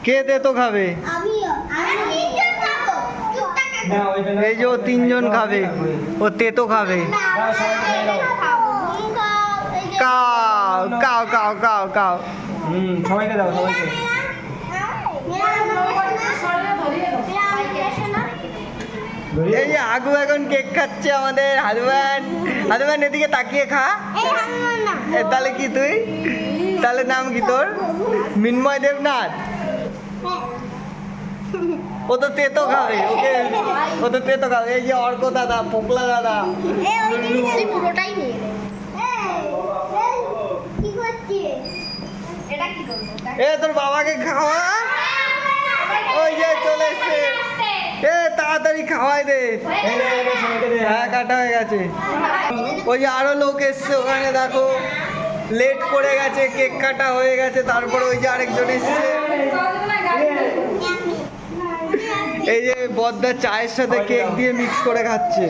কে তেতো খাবে? এই যে ও তিনজন খাবে, ও তেতো খাবে। কাও কাও কাও কাও কাও। সবাইকে দাও, সবাইকে। এই যে আগু এখন কেক খাচ্ছে আমাদের হানুমান। হানুমান এদিকে তাকিয়ে খা। তাহলে কি তুই? তাহলে নাম কি তোর? মিন্ময় দেবনাথ। ও তো তেতো খাবে, ওকে ও তো তেতো খাবে। এই যে অর্ক দাদা, পোকলা দাদা। পুরোটাই নিয়ে এ তোর বাবাকে খাওয়া। ওই যে চলে এসছে। এ তাড়াতাড়ি খাওয়াই দে। হ্যাঁ, কাটা হয়ে গেছে। ওই যে আরো লোক এসছে ওখানে, দেখো লেট করে গেছে, কেক কাটা হয়ে গেছে। তারপরে ওই যে আরেকজন এসছে। এই যে বদ্দা চায়ের সাথে কেক দিয়ে মিক্স করে খাচ্ছে।